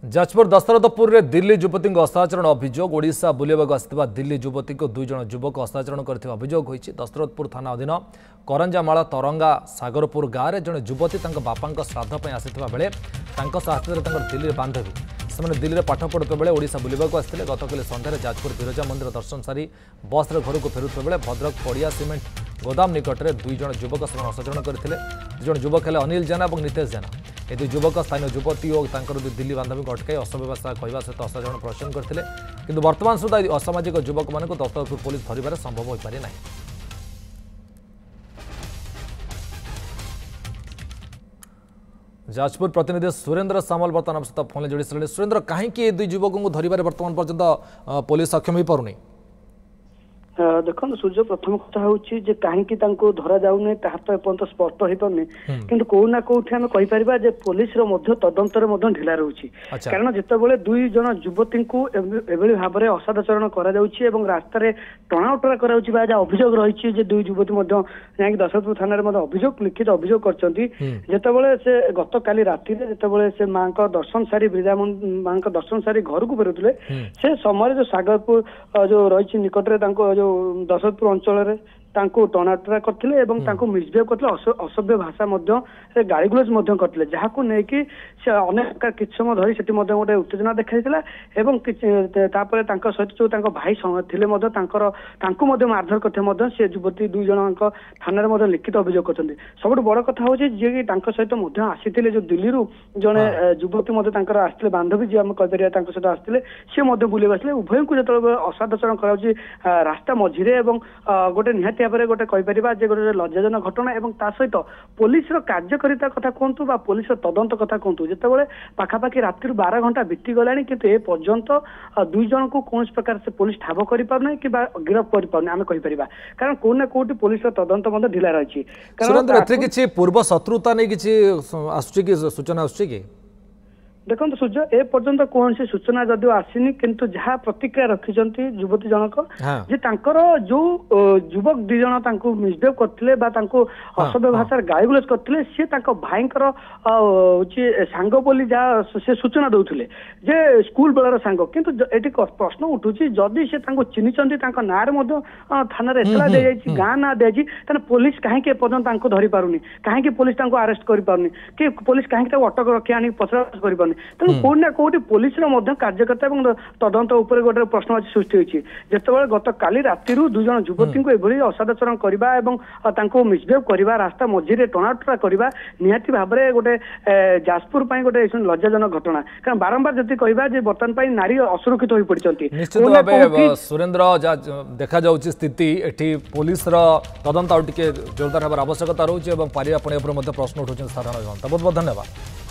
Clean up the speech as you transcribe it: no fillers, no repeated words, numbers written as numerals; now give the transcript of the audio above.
जाजपुर दशरथपुर में दिल्ली युवती अत्याचारण अभियोग ओडिशा बुलवाक आसता दिल्ली युवती को 2 जन युवक अत्याचारण कर अभियोग होती। दशरथपुर थाना अधीन करंजामाल तरंगा सागरपुर गाँव में जड़े युवती बापा श्राद्ध आसीता बेले साहस दिल्ली बांधवी से दिल्ली में पाठ पढ़ुवा बेले ओडिशा बुलवाक आसते। गतकाली सन्धार जाजपुर विरजा मंदिर दर्शन सारी बस घर को फेरुवा बेले भद्रक पड़िया सिमेंट गोदाम निकट में 2 जन युवक अत्याचारण करते। 2 जन युवक है अनिल जेना और नितेश जेना। ये 2 युवक स्थानीय युवती और दिल्ली बांधवी को अटकाई असभ्य भाषा कहवा सहित अत्याचारण प्रदर्शन करते। किंतु वर्तमान सुधा असामाजिक युवक मान दशरथपुर पुलिस धरबार संभव हो पारि नहीं। जाजपुर प्रतिनिधि सुरेंद्र सामल बर्तमान सहित फोन जोड़ी सारे। सुरेंद्र कहीं 2 युवकों को धरबार वर्तमान पर्यंत पुलिस सक्षम हो पारुनी? देखो सूर्य प्रथम कथा हूँ कहीं धरा जाऊनी एपर्त स्पष्ट हो पारनी कि कौना कौटी आम कहीपर पुलिस तदंतर ढिला रोचे। कारण जितेबाला 2 जन युवती को भाव में असदाचरण रास्त टणाउटरा कर अभियोग रही 2 युवती जाकि दशरथपुर थाना अभियोग लिखित अभियोग करते से गत काली राति से माँ दर्शन सारी वृद्धा माँ दर्शन सारी घर को फेरुले से समय जो सागरपुर जो रही निकट में दशरथपुर अंचल टणाटरा करते मिसबिहेव करते असभ्य भाषा गाड़ीगुलज करते जहाँ से अनेक किसी समय धरी से गोटे उत्तेजना देखा सहित जो भाई थे मारधर करते से युवती 2 जन थाना लिखित अभियोग कर। सब बड़ कथा हूँ जी सहित आसी जो दिल्ली जड़े युवती आसते बांधवी जी आम कहीपर सहित आसते सी बुले आसते उभय को जो असदाचरण कर रास्ता मझीरे गोटे निहाती गोटे कहीपर गोटे लज्जाजनक घटना और सहित पुलिस कार्यकारिता कथा कहतु पुलिस तदंत कथा कहतु जितेबाला पाखापाखि राति 12 घंटा बीती गला कि ए पर्यंत 2 जन को कौन प्रकार से पुलिस ठाब कर पारना कि गिरफ कर पारना आम कहीपर। कारण कौन कौटी पुलिस तदंत ढिला रही। पूर्व शत्रुता नहीं सूचना आसुची देखो सूर्य ए पर्यंत कौन सी सूचना जदिव आसीनी किंतु जहाँ प्रतिक्रिया रखिंट युवती जनक जे जो युवक 2 जन मिसबिहेव करते असभ्य भाषा गाड़ीगुलज करते सी भाई सांग बोली जहाँ से सूचना दौले जे स्कूल बेलर सांग किंतु ये प्रश्न उठूची जदि से चिन्हिंट ना थाना एतला दी जाए गाँ ना दी जाए पुलिस कहीं एपर्यंत धरी पारुनी कहीं पुलिस अरेस्ट कर पारुनी कि पुलिस कहीं अटक रखी आनी पचराउच कर पारुनी। तेणु कौटी ना कौटी पुलिस कार्यकर्ता और तदंत उपर गोटे प्रश्नवाची सृष्टि होती जितेबाला गत काली राति 2 जन युवती को एभली असदाचरण करने मिसबिहेव करवा रास्ता मझीरे टणाटरा करवा निहाती भाव में गोटे जाजपुर गोटे लज्जाजनक घटना। कारण बारंबार जब कह बर्तमान नारी असुरक्षित हो पड़ती। निश्चित भाव सुरेंद्र देखा स्थिति एटी पुलिस तदंत आउ जोरदार हमार आवश्यकता रोचे पारिया प्रश्न उठाऊँ साधारण जनता। बहुत बहुत धन्यवाद।